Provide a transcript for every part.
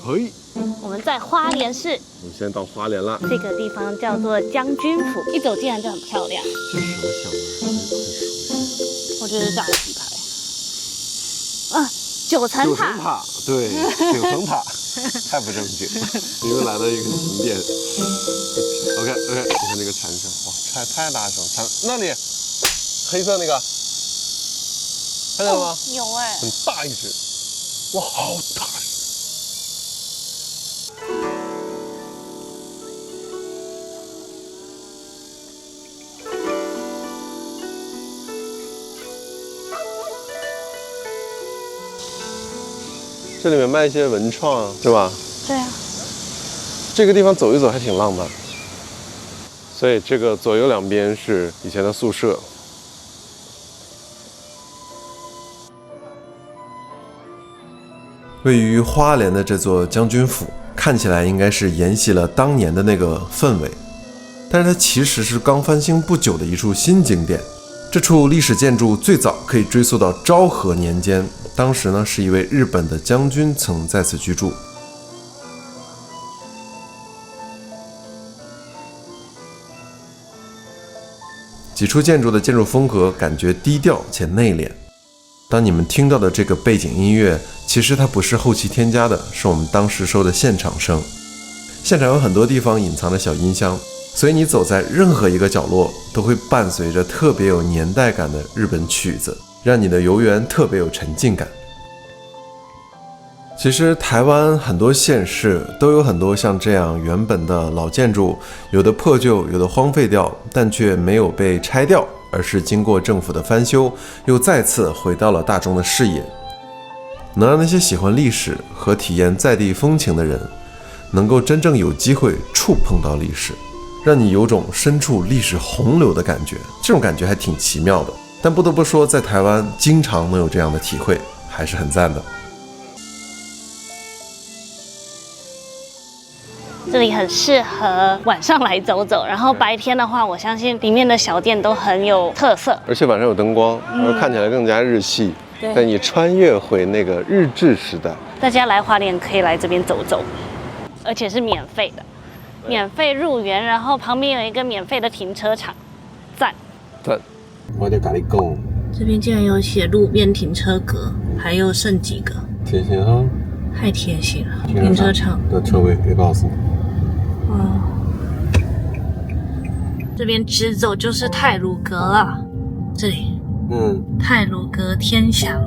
嘿，我们在花莲市，我们现在到花莲了。这个地方叫做将军府，一走进来就很漂亮。这是什么香味？很熟悉。我觉得是炸鸡排。啊，九层塔。对，九层塔，太不正经了。你们来到一个景点。OK， 你看这个蝉声，哇，太大声，蝉那里，黑色那个，看见了吗？有哎，很大一只，哇，好大！这里面卖一些文创，对吧？对啊。这个地方走一走还挺浪漫，所以这个左右两边是以前的宿舍。位于花莲的这座将军府，看起来应该是沿袭了当年的那个氛围，但是它其实是刚翻新不久的一处新景点。这处历史建筑最早可以追溯到昭和年间，当时呢是一位日本的将军曾在此居住。几处建筑的建筑风格感觉低调且内敛。当你们听到的这个背景音乐，其实它不是后期添加的，是我们当时收的现场声。现场有很多地方隐藏着小音箱，所以你走在任何一个角落，都会伴随着特别有年代感的日本曲子，让你的游园特别有沉浸感。其实台湾很多县市都有很多像这样原本的老建筑，有的破旧，有的荒废掉，但却没有被拆掉，而是经过政府的翻修，又再次回到了大众的视野，能让那些喜欢历史和体验在地风情的人，能够真正有机会触碰到历史，让你有种身处历史洪流的感觉，这种感觉还挺奇妙的。但不得不说，在台湾经常能有这样的体会，还是很赞的。这里很适合晚上来走走，然后白天的话，我相信里面的小店都很有特色，而且晚上有灯光，然后看起来更加日系。但你穿越回那个日治时代，大家来花莲可以来这边走走，而且是免费的，免费入园，然后旁边有一个免费的停车场，赞。我得跟你讲，这边竟然有写路边停车格，还有剩几个，贴心哈，太贴心了。停车场的车位也告诉你。哦，这边直走就是太鲁阁了，这里，太鲁阁天祥。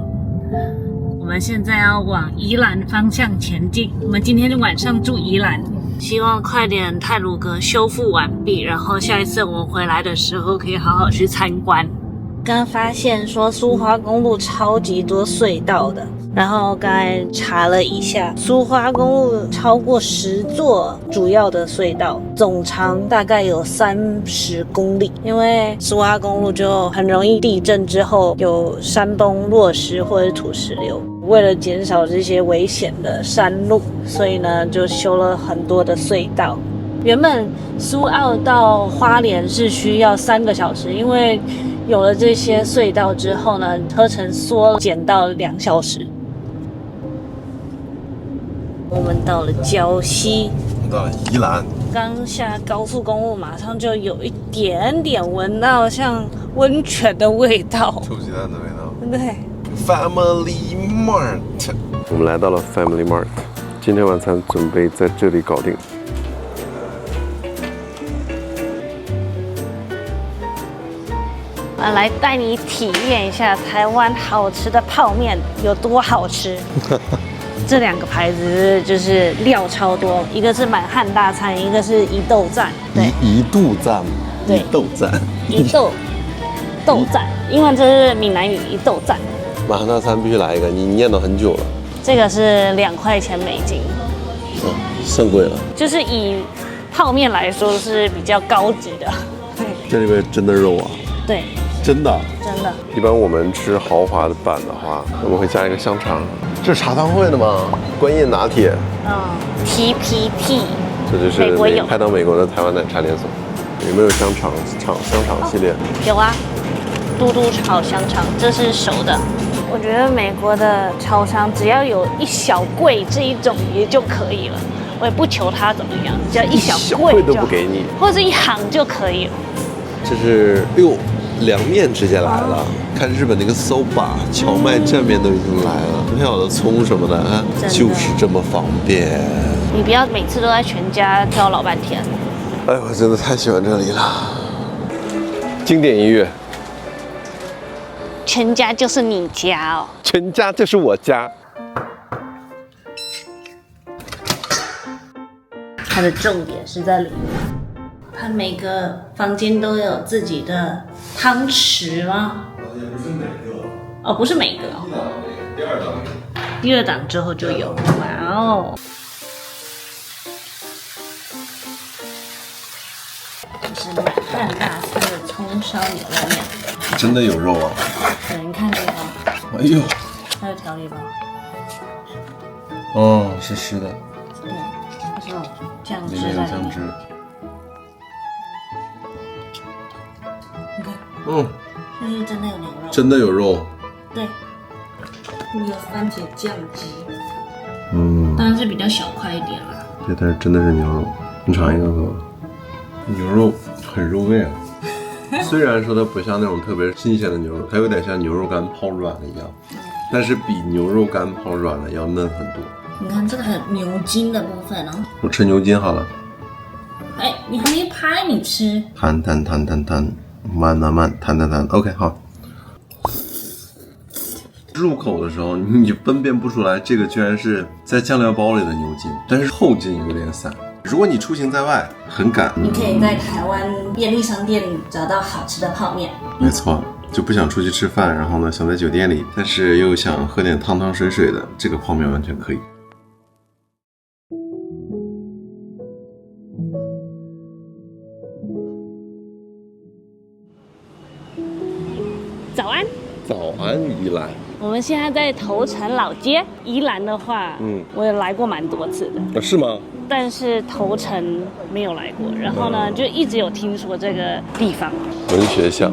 我们现在要往宜兰方向前进，我们今天就晚上住宜兰，希望快点太鲁阁修复完毕，然后下一次我们回来的时候可以好好去参观。刚发现说苏花公路超级多隧道的，然后刚才查了一下，苏花公路超过10座主要的隧道，总长大概有30公里。因为苏花公路就很容易地震之后有山崩落石或者土石流，为了减少这些危险的山路，所以呢就修了很多的隧道。原本苏澳到花莲是需要3个小时，因为有了这些隧道之后呢，车程减到2小时。我们到了礁溪，到了宜兰，刚下高速公路，马上就有一点点闻到像温泉的味道，臭鸡蛋的味道。对。Family Mart， 我们来到了 Family Mart， 今天晚餐准备在这里搞定。来带你体验一下台湾好吃的泡面有多好吃。这2个牌子就是料超多，一个是满汉大餐，一个是一豆赞。对，一度赞，对，一豆赞，豆赞，因为这是闽南语一豆赞。满汉大餐必须来一个，你念叨很久了。这个是2块钱美金，甚贵了。就是以泡面来说是比较高级的。这里面真的肉啊？对。真的，一般我们吃豪华的版的话，我们会加一个香肠。这是茶汤会的吗？观音拿铁。TPT。这就是开到美国的台湾奶茶连锁。有没有香肠系列？有啊，嘟嘟炒香肠，这是熟的。我觉得美国的超商只要有一小柜这一种也就可以了，我也不求它怎么样，只要一小柜都不给你，或者是一行就可以了。这是凉面直接来了，看日本那个 soba 荞麦蘸面都已经来了，还有的葱什么的啊，就是这么方便。你不要每次都在全家挑老半天。哎呦，我真的太喜欢这里了。经典音乐，全家就是你家哦。全家就是我家。它的重点是在里面。它每个房间都有自己的汤匙吗？也不是每个。哦，不是每个哦。第二档之后就有。哇哦！这是满汉大餐的葱烧牛肉面。真的有肉啊！对，你看这个。哎呦，还有调理包。哦，是湿的。对，它是那种酱汁里面有酱汁。你看，这是真的有牛肉。真的有肉。对，有番茄酱汁。当然是比较小块一点啦。对，但是真的是牛肉，你尝一个哥。牛肉很入味啊。虽然说它不像那种特别新鲜的牛肉，它有点像牛肉干泡软了一样，但是比牛肉干泡软了要嫩很多。你看这个还有牛筋的部分哦。我吃牛筋好了。哎，你还没拍，你吃。弹，慢，弹。OK， 好。入口的时候，你分辨不出来这个居然是在酱料包里的牛筋，但是后劲有点散。如果你出行在外，很赶，你可以在台湾便利商店找到好吃的泡面。没错，就不想出去吃饭，然后呢想在酒店里，但是又想喝点汤汤水水的，这个泡面完全可以。早安。早安，宜兰。我们现在在头城老街。宜兰的话，我也来过蛮多次的。是吗？但是头城没有来过，然后呢，就一直有听说这个地方。文学巷。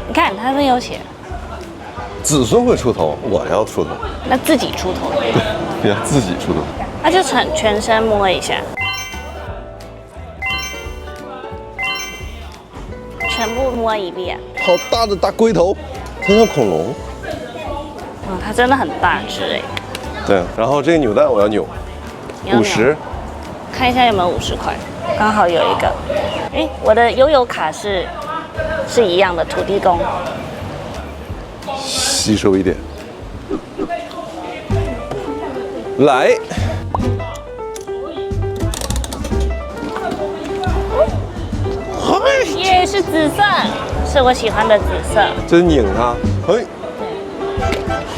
你看，它这边有写，子孙会出头，我要出头。那自己出头。对呀，自己出头。那就全身摸一下，全部摸一遍。好大的大龟头，它像恐龙。它真的很大只哎。对，然后这个扭蛋我要扭，50。看一下有没有50块，刚好有一个。哎，我的悠游卡是一样的，土地公。吸收一点。来。耶，是紫色，是我喜欢的紫色。这是拧它，嘿。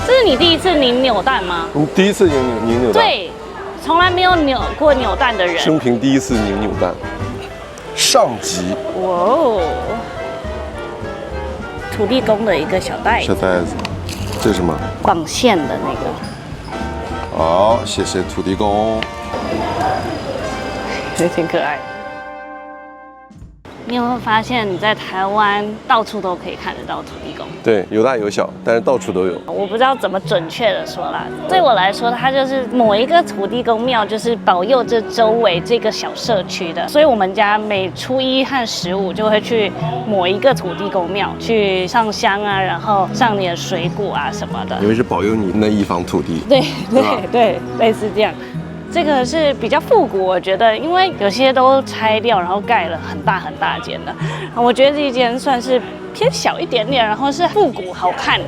这是你第一次拧扭蛋吗？你第一次拧扭蛋？对，从来没有扭过扭蛋的人。生平第一次拧扭蛋。上集。哇哦！土地公的一个小袋子。小袋子，这是什么？绑线的那个。好，谢谢土地公。也挺可爱的。你有没有发现你在台湾到处都可以看得到土地公？对，有大有小，但是到处都有。我不知道怎么准确的说啦，对我来说，它就是某一个土地公庙，就是保佑这周围这个小社区的。所以我们家每初1和15就会去某一个土地公庙去上香啊，然后上点水果啊什么的。因为是保佑你那一方土地。对，类似这样。这个是比较复古，我觉得，因为有些都拆掉，然后盖了很大间的。我觉得这一间算是偏小一点点，然后是复古好看的。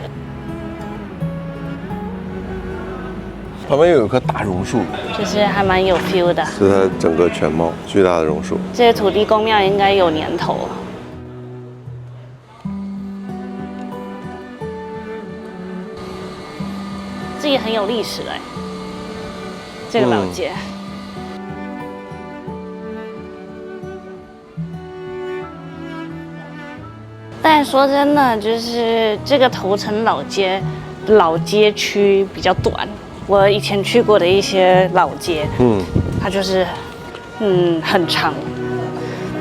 旁边又有棵大榕树，就是还蛮有 feel 的。是它整个全貌巨大的榕树。这些土地公庙应该有年头了。这也很有历史哎。这个老街。但说真的，就是这个头城老街区比较短。我以前去过的一些老街，它就是很长。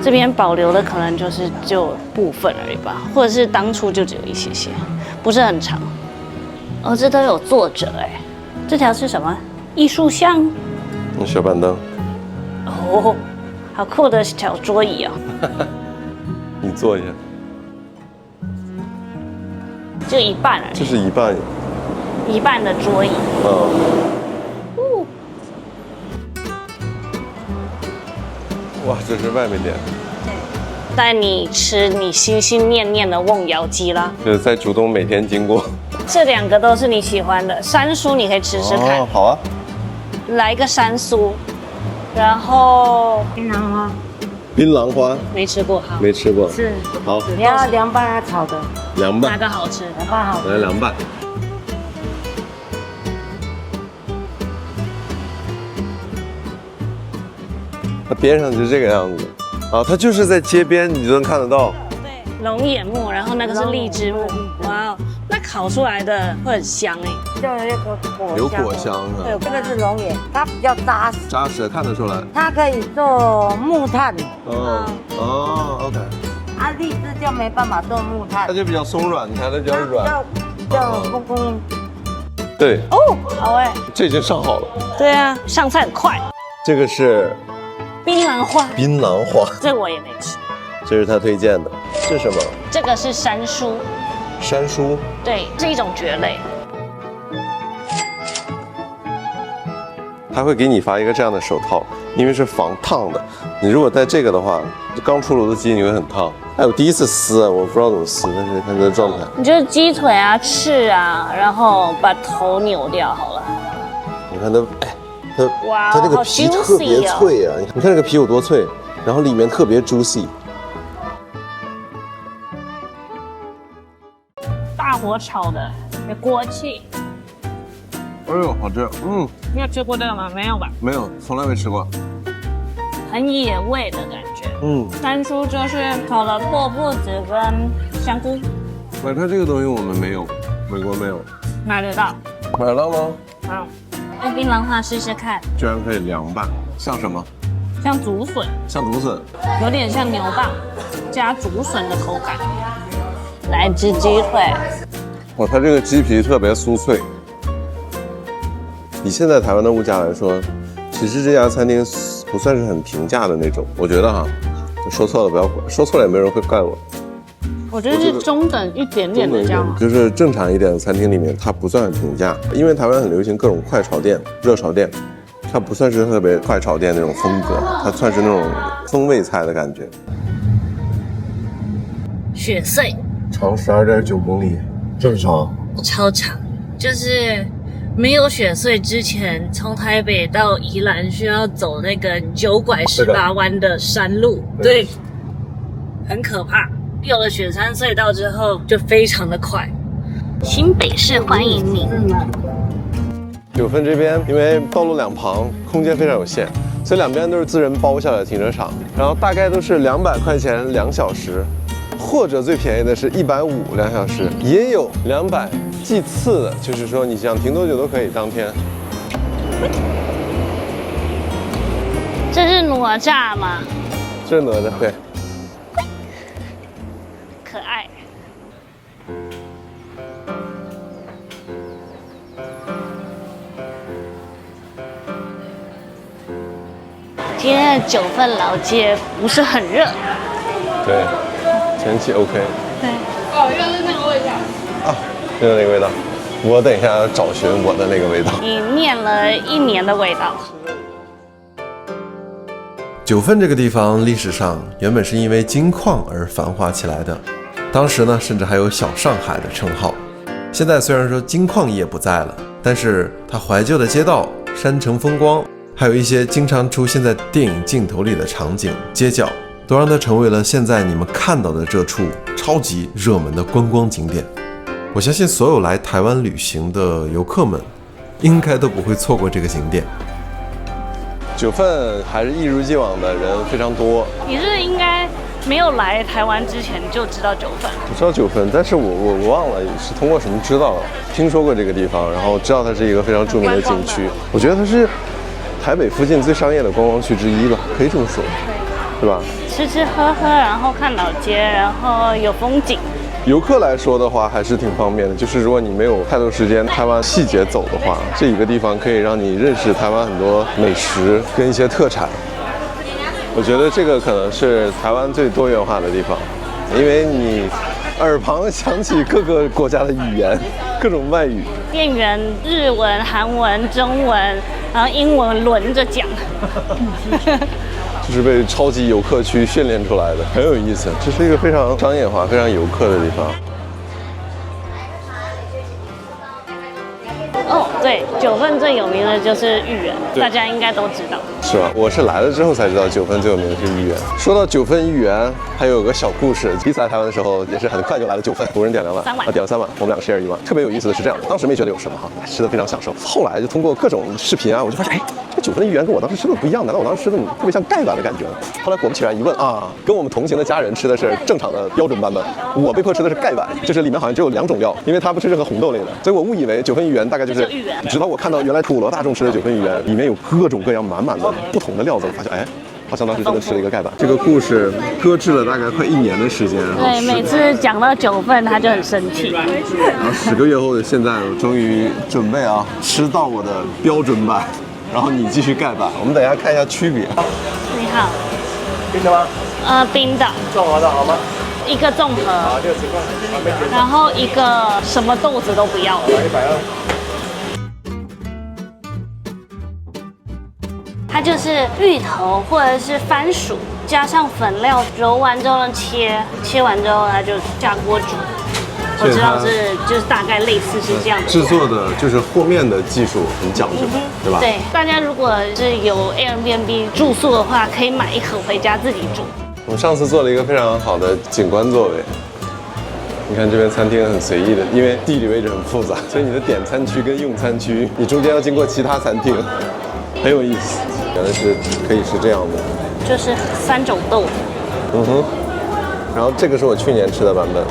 这边保留的可能就部分而已吧，或者是当初就只有一些，不是很长。哦，这都有作者哎，这条是什么？艺术巷？小板凳。哦，好酷的小桌椅哦。你坐一下。就一半而已。这是一半。一半的桌椅。哇，这是外面店。带你吃你心心念念的瓮窑鸡啦。就是在竹东每天经过。这2个都是你喜欢的，山酥你可以吃吃看。好啊。来一个山酥，然后槟榔花。槟榔花没吃过，好。没吃过。是。好。你要凉拌还是炒的？凉拌。哪个好吃？凉拌好。来凉拌。它边上就是这个样子，啊，它就是在街边，你就能看得到。对，龙眼木，然后那个是荔枝木，哇哦，那烤出来的会很香哎，就有一个果香。有果香是吧？对，这个是龙眼，它比较扎实。扎实，看得出来。它可以做木炭。OK。啊，荔枝就没办法做木炭。它就比较松软，你看它比较软。叫公公。对。哦，好哎。这已经上好了。对啊，上菜很快。这个是。槟榔花，槟榔花，这我也没吃。这是他推荐的，这是什么？这个是山酥。山酥？对，是一种蕨类。他会给你发一个这样的手套，因为是防烫的。你如果戴这个的话，刚出炉的鸡你会很烫。哎，我第一次撕，我不知道怎么撕，但是看这个状态。你就是鸡腿啊、翅啊，然后把头扭掉好了。你看它，哎。哇，它这个皮特别脆啊！你看这个皮有多脆，然后里面特别 juicy。大火炒的，有锅气。哎呦，好吃！你有吃过这个吗？没有吧？没有，从来没吃过。很野味的感觉。山酥就是炒了破布子跟香菇。买它这个东西我们没有，美国没有。买得到。买得到吗？用槟榔花试试看，居然可以凉拌，像什么？像竹笋，像竹笋，有点像牛蒡加竹笋的口感。来只鸡腿，哇，它这个鸡皮特别酥脆。以现在台湾的物价来说，其实这家餐厅不算是很平价的那种，我觉得哈，说错了不要说错了也没人会怪我。我觉得是中等一点点的这样，就是正常一点的餐厅里面，它不算很平价，因为台湾很流行各种快炒店、热炒店，它不算是特别快炒店那种风格，它算是那种风味菜的感觉。雪隧长12.9公里，这么长？超长，就是没有雪隧之前，从台北到宜兰需要走那个9拐18弯的山路，对，很可怕。有了雪山隧道之后，就非常的快。新北市欢迎您。九份这边因为道路两旁空间非常有限，所以两边都是私人包下来的停车场，然后大概都是200块钱2小时，或者最便宜的是150 2小时，也有200计次的，就是说你想停多久都可以当天。这是哪吒吗？这是哪吒，对。可爱。今天的九份老街不是很热，对，天气 OK。对，哦，原来是那个味道。啊，就是那个味道。我等一下要找寻我的那个味道。你念了1年的味道。九份这个地方历史上原本是因为金矿而繁华起来的，当时呢甚至还有小上海的称号。现在虽然说金矿业不在了，但是它怀旧的街道、山城风光，还有一些经常出现在电影镜头里的场景、街角，都让它成为了现在你们看到的这处超级热门的观光景点。我相信所有来台湾旅行的游客们，应该都不会错过这个景点。九份还是一如既往的人非常多。你是应该没有来台湾之前就知道九份？我知道九份，但是我忘了是通过什么知道的，听说过这个地方，然后知道它是一个非常著名的景区。我觉得它是台北附近最商业的观光区之一了，可以这么说，对吧？吃吃喝喝，然后看老街，然后有风景。游客来说的话，还是挺方便的。就是如果你没有太多时间台湾细节走的话，这一个地方可以让你认识台湾很多美食跟一些特产。我觉得这个可能是台湾最多元化的地方，因为你耳旁响起各个国家的语言，各种外语，店员日文、韩文、中文，然后英文轮着讲。就是被超级游客区训练出来的，很有意思。这是一个非常商业化、非常游客的地方。哦，对，九份最有名的就是芋圆，大家应该都知道。是吧？我是来了之后才知道九份最有名的是芋圆。说到九份芋圆，还有个小故事。第一次来台湾的时候，也是很快就来了九份，5人点2碗3碗点了3碗，我们2个 share 1碗。特别有意思的是这样，当时没觉得有什么哈，吃的非常享受。后来就通过各种视频啊，我就发现，哎，这九份的芋圆跟我当时吃的不一样，难道我当时吃的特别像盖碗的感觉呢？后来果不其然一问啊，跟我们同行的家人吃的是正常的标准版本，我被迫吃的是盖碗，就是里面好像只有2种料，因为他不吃任何红豆类的，所以我误以为九份芋圆大概就是芋圆。直到我看到原来普罗大众吃的九份芋圆里面有各种各样满满的不同的料子，我发现哎，好像当时真的吃了一个盖碗。这个故事搁置了大概快1年的时间，对，每次讲到九份他就很生气。然后10个月后的现在，我终于准备啊吃到我的标准版，然后你继续盖版，我们等一下看一下区别。你好，冰的吗？冰的，综合的好吗？一个综合，好，60块。然后一个什么豆子都不要。 120。它就是芋头或者是番薯，加上粉料揉完之后呢切完之后它就下锅煮。我知道就是大概类似是这样的。制作的就是和面的技术很讲究，对吧？对，大家如果是有 Airbnb 住宿的话，可以买1盒回家自己煮。我们上次做了一个非常好的景观座位。你看这边餐厅很随意的，因为地理位置很复杂，所以你的点餐区跟用餐区，你中间要经过其他餐厅，很有意思。原来是可以是这样的，就是3种豆子。嗯哼。然后这个是我去年吃的版本。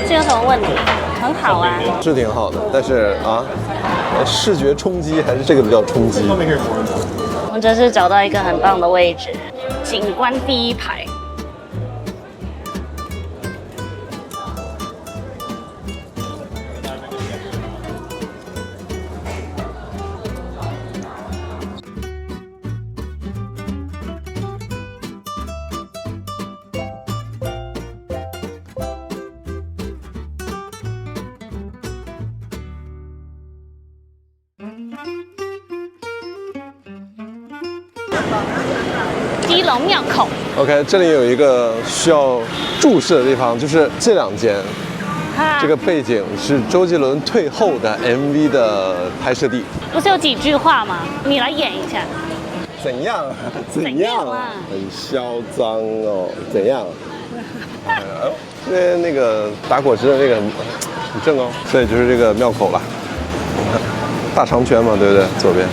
这有什么问题？很好啊，是挺好的，但是啊，视觉冲击还是这个比较冲击。我这是找到一个很棒的位置，景观第1排。基隆庙口。OK， 这里有一个需要注释的地方，就是这2间。这个背景是周杰伦退后的 MV 的拍摄地。不是有几句话吗？你来演一下。怎样？怎样啊？很嚣张哦。怎样？那个打果汁的那个很正哦。所以就是这个庙口了，大长圈嘛，对不对？左边。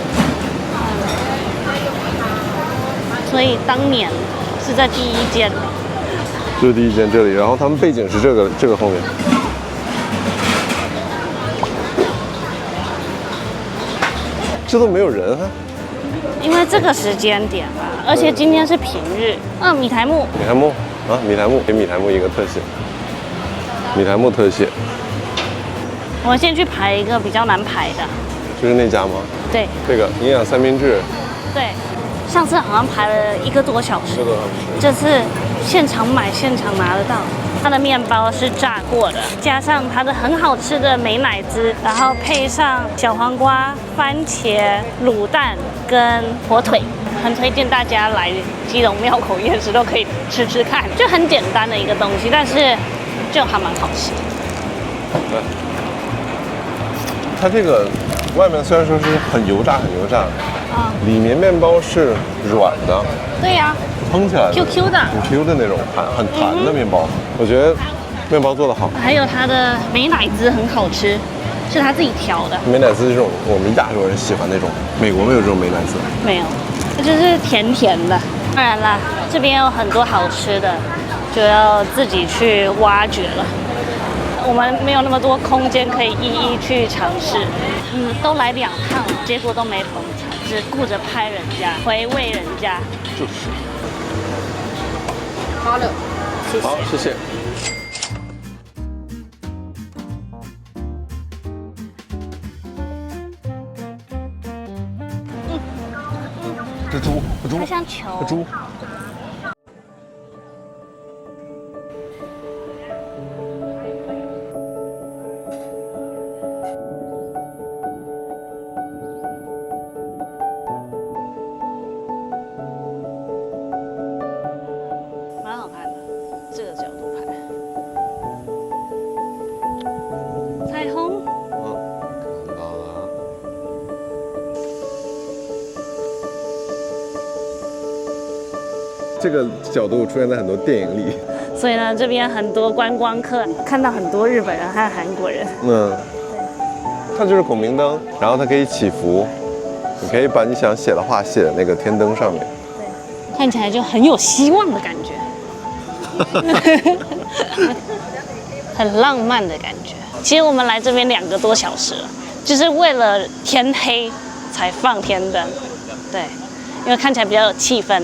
所以当年是在第1间。这是第1间这里，然后他们背景是这个后面。这都没有人啊。因为这个时间点吧，而且今天是平日。米苔目。米苔目啊，米苔目给米苔目一个特写。米苔目特写。我们先去排一个比较难排的。就是那家吗？对。这个营养三明治。对。上次好像排了1个多小时。1个多小时。这次现场买现场拿得到。它的面包是炸过的，加上它的很好吃的美乃滋，然后配上小黄瓜、番茄、卤蛋跟火腿，很推荐大家来基隆庙口夜市都可以吃吃看，就很简单的一个东西，但是就还蛮好吃。对，它这个外面虽然说是很油炸，里面面包是软的。对呀。蓬起来的 QQ 的很 Q 的那种很弹的面包，我觉得面包做得好。还有它的美乃滋很好吃，是他自己调的。美乃滋这种我们亚洲人喜欢那种，美国没有这种美乃滋。没有。它就是甜甜的。当然啦，这边有很多好吃的，就要自己去挖掘了。我们没有那么多空间可以一一去尝试。都来2趟了，结果都没捧场，只顾着拍人家，回味人家。就是。好了，谢谢。好，谢谢。这猪，它像球。这猪。蛮好看的，这个角度拍。彩虹。看到了。这个角度出现在很多电影里。所以呢，这边很多观光客看到很多日本人和韩国人。它就是孔明灯，然后它可以起伏，你可以把你想写的话写在那个天灯上面。对，看起来就很有希望的感觉。很浪漫的感觉。其实我们来这边2个多小时了，就是为了天黑才放天灯。对，因为看起来比较有气氛。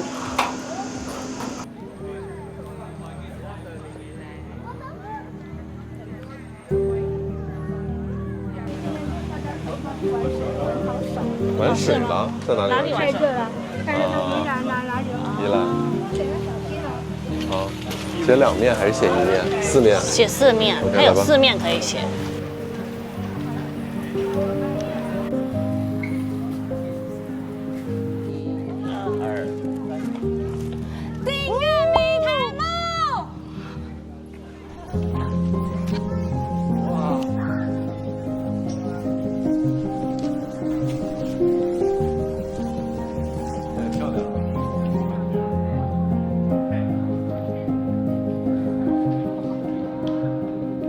玩水了，在哪里？哪里玩水？宜兰。好，写2面还是写1面？4面？写4面，它有4面可以写。订阅米台木。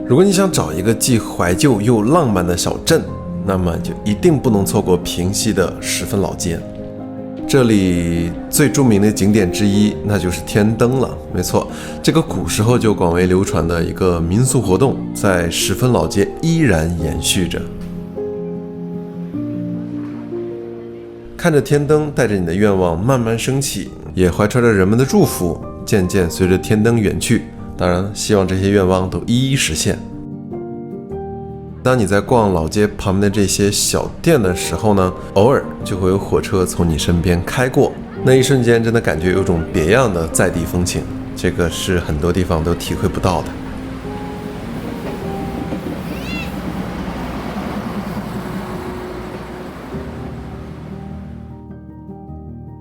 如果你想找一个既怀旧又浪漫的小镇，那么就一定不能错过平西的十分老街。这里最著名的景点之一，那就是天灯了。没错，这个古时候就广为流传的一个民俗活动，在十分老街依然延续着。看着天灯带着你的愿望慢慢升起，也怀揣着人们的祝福，渐渐随着天灯远去。当然，希望这些愿望都一一实现。当你在逛老街旁边的这些小店的时候呢，偶尔就会有火车从你身边开过，那一瞬间真的感觉有种别样的在地风情，这个是很多地方都体会不到的。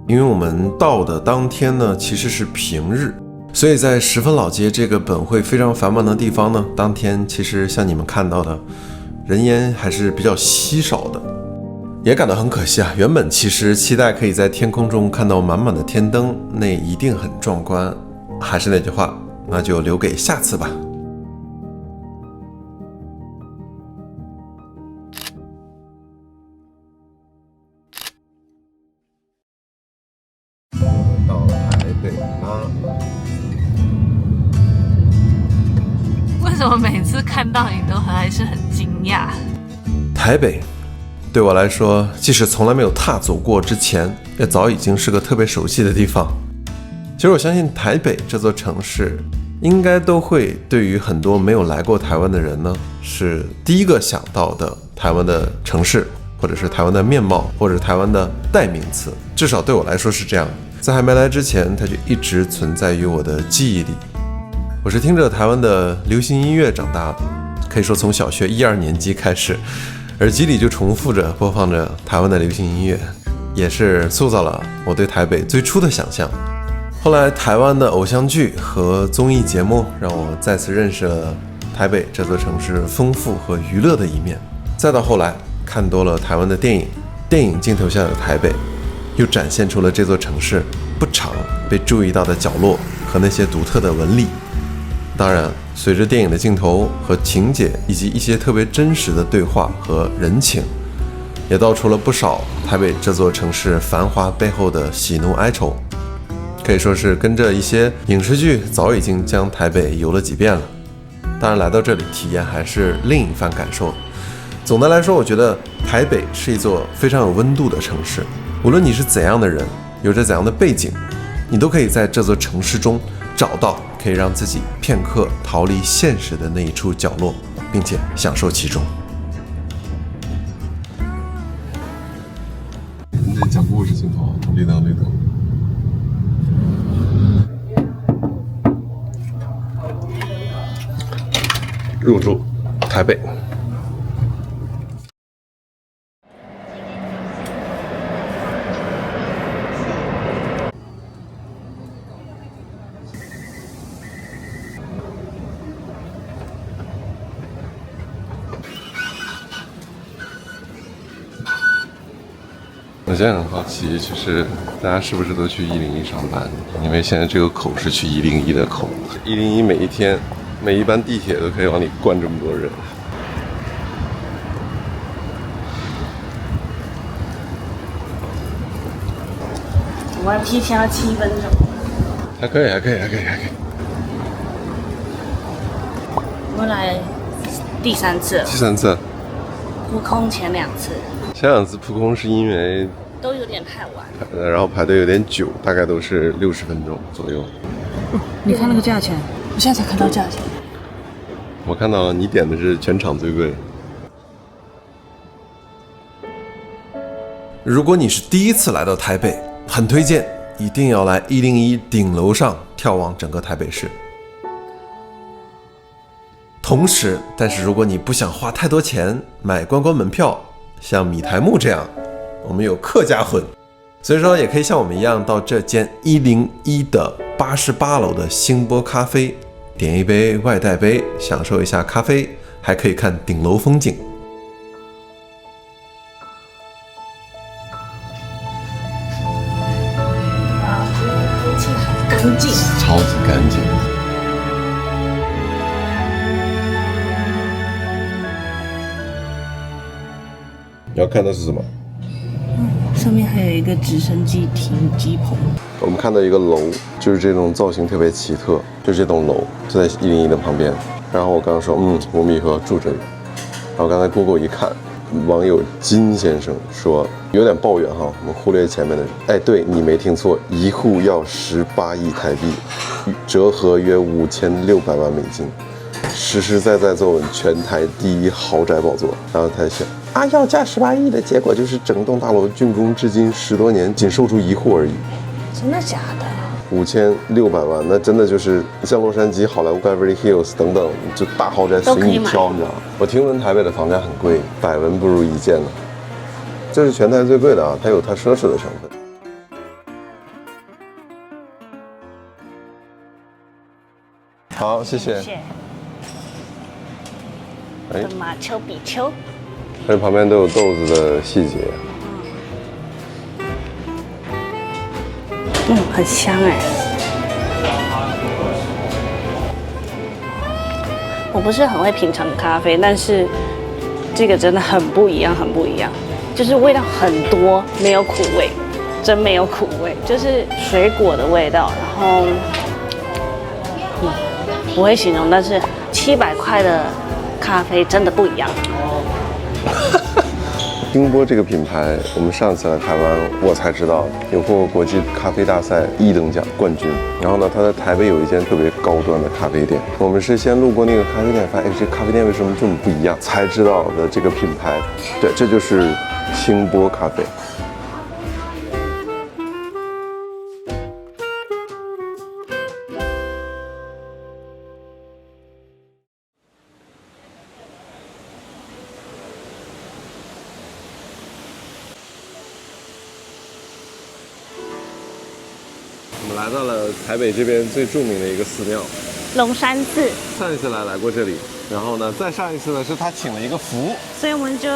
因为我们到的当天呢，其实是平日。所以在十分老街这个本会非常繁忙的地方呢，当天其实像你们看到的，人烟还是比较稀少的，也感到很可惜啊。原本其实期待可以在天空中看到满满的天灯，那一定很壮观。还是那句话，那就留给下次吧。到台北啦。为什么每次看到你都还是很惊讶？台北对我来说，即使从来没有踏走过之前，也早已经是个特别熟悉的地方。其实我相信台北这座城市应该都会对于很多没有来过台湾的人呢，是第一个想到的台湾的城市，或者是台湾的面貌，或者台湾的代名词，至少对我来说是这样。在还没来之前，它就一直存在于我的记忆里。我是听着台湾的流行音乐长大的，可以说从小学1、2年级开始，耳机里就重复着播放着台湾的流行音乐，也是塑造了我对台北最初的想象。后来台湾的偶像剧和综艺节目让我再次认识了台北这座城市丰富和娱乐的一面，再到后来看多了台湾的电影，电影镜头下的台北又展现出了这座城市不常被注意到的角落和那些独特的纹理。当然，随着电影的镜头和情节，以及一些特别真实的对话和人情，也道出了不少台北这座城市繁华背后的喜怒哀愁，可以说是跟着一些影视剧早已经将台北游了几遍了。当然来到这里体验还是另一番感受。总的来说，我觉得台北是一座非常有温度的城市，无论你是怎样的人，有着怎样的背景，你都可以在这座城市中找到可以让自己片刻逃离现实的那一处角落，并且享受其中。你得讲故事镜头，绿灯绿灯。入住台北。我现在很好奇，就是大家是不是都去101上班？因为现在这个口是去101的口，101每一天每一班地铁都可以往里灌这么多人。我要提前了7分钟。还可以。我来第3次了，第3次，扑空前2次前2次扑空是因为都有点太晚，然后排队有点久，大概都是60分钟左右。你看那个价钱，我现在才看到价钱。我看到了，你点的是全场最贵。如果你是第一次来到台北，很推荐一定要来101顶楼上眺望整个台北市。同时，但是如果你不想花太多钱买观光门票，像米台木这样，我们有客家混，所以说也可以像我们一样到这间101的88楼的星波咖啡，点一杯外带杯，享受一下咖啡，还可以看顶楼风景。空气很干净，超级干净。你要看的是什么？上面还有一个直升机停机棚。我们看到一个楼，就是这种造型特别奇特，就这栋楼就在101的旁边。然后我刚刚说，我们以后要住这里。然后刚才 Google 一看，网友金先生说有点抱怨哈，我们忽略前面的人。哎，对你没听错，一户要18亿台币，折合约5600万美金，实实在在坐稳全台第1豪宅宝座。然后他想啊，要价18亿的结果就是整栋大楼竣工至今10多年，仅售出1户而已。真的假的5600万，那真的就是像洛杉矶、好莱坞、Beverly Hills 等等，就大豪宅随你挑，你知道吗？我听闻台北的房价很贵，百闻不如一见呢。这是全台最贵的啊，它有它奢侈的成分。好，谢谢。哎，马丘比丘，这旁边都有豆子的细节。很香哎。我不是很会品尝咖啡，但是这个真的很不一样，很不一样。就是味道很多，没有苦味，真没有苦味，就是水果的味道。然后，不会形容，但是700块的咖啡真的不一样。星波这个品牌，我们上次来台湾，我才知道有过国际咖啡大赛1等奖冠军。然后呢，他在台北有一间特别高端的咖啡店。我们是先路过那个咖啡店，发现这咖啡店为什么这么不一样，才知道的这个品牌。对，这就是星波咖啡。我们来到了台北这边最著名的一个寺庙龙山寺。上一次来过这里，然后呢，再上一次呢是他请了一个符，所以我们就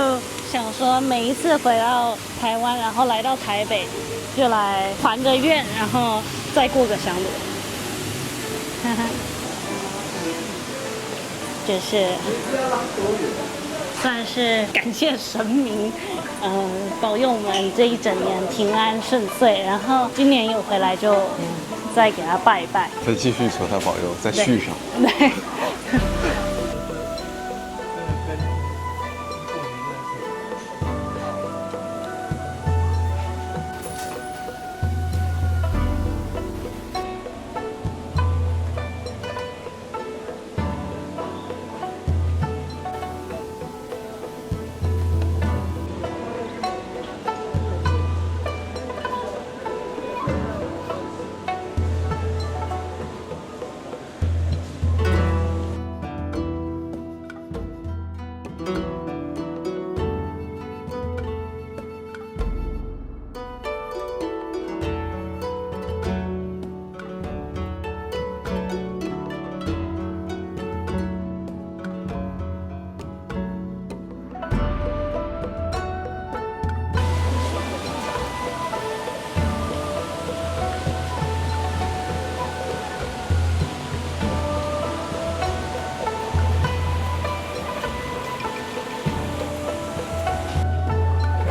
想说，每一次回到台湾，然后来到台北，就来还个愿，然后再过个香炉。这是算是感谢神明，保佑我们这一整年平安顺遂。然后今年有回来就再给他拜一拜，再继续求他保佑，再续上。对。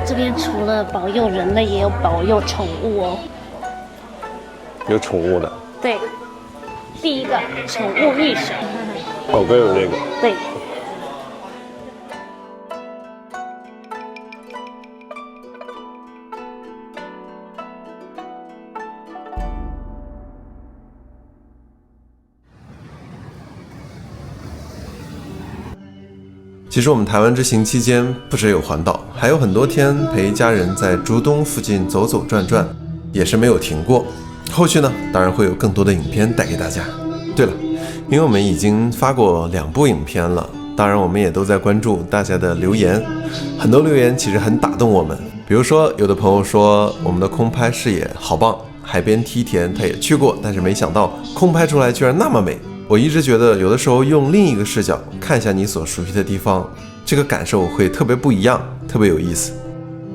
这边除了保佑人类，也有保佑宠物哦。有宠物的，对，第一个宠物御神，狗狗有这个。对。其实我们台湾之行期间，不只有环岛，还有很多天陪家人在竹东附近走走转转，也是没有停过。后续呢，当然会有更多的影片带给大家。对了，因为我们已经发过2部影片了，当然我们也都在关注大家的留言，很多留言其实很打动我们。比如说，有的朋友说我们的空拍视野好棒，海边梯田他也去过，但是没想到空拍出来居然那么美。我一直觉得有的时候用另一个视角看一下你所熟悉的地方，这个感受会特别不一样，特别有意思。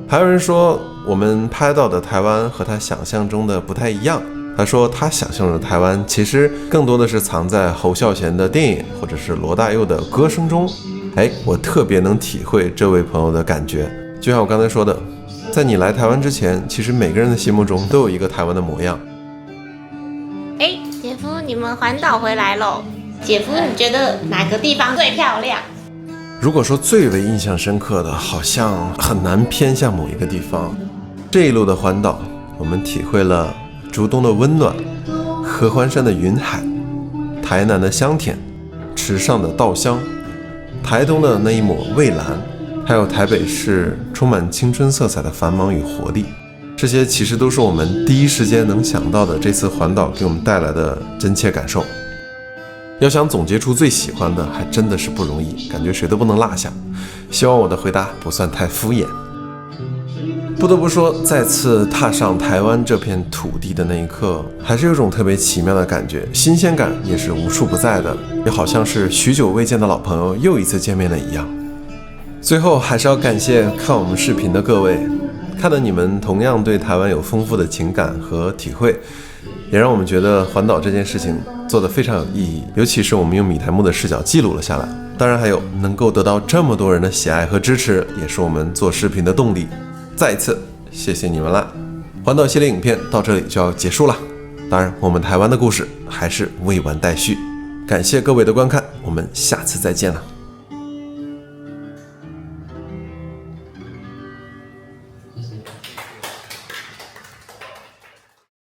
还有人说我们拍到的台湾和他想象中的不太一样，他说他想象的台湾其实更多的是藏在侯孝贤的电影或者是罗大佑的歌声中。我特别能体会这位朋友的感觉。就像我刚才说的，在你来台湾之前，其实每个人的心目中都有一个台湾的模样。姐夫，你们环岛回来喽？姐夫，你觉得哪个地方最漂亮？如果说最为印象深刻的，好像很难偏向某一个地方。这一路的环岛，我们体会了竹东的温暖，合欢山的云海，台南的香甜，池上的稻香，台东的那一抹蔚蓝，还有台北市充满青春色彩的繁忙与活力。这些其实都是我们第一时间能想到的这次环岛给我们带来的真切感受。要想总结出最喜欢的，还真的是不容易，感觉谁都不能落下。希望我的回答不算太敷衍。不得不说，再次踏上台湾这片土地的那一刻，还是有种特别奇妙的感觉，新鲜感也是无处不在的，也好像是许久未见的老朋友又一次见面了一样。最后还是要感谢看我们视频的各位，看得你们同样对台湾有丰富的情感和体会，也让我们觉得环岛这件事情做得非常有意义，尤其是我们用米台木的视角记录了下来。当然还有能够得到这么多人的喜爱和支持，也是我们做视频的动力。再一次谢谢你们啦！环岛系列影片到这里就要结束了，当然我们台湾的故事还是未完待续。感谢各位的观看，我们下次再见了。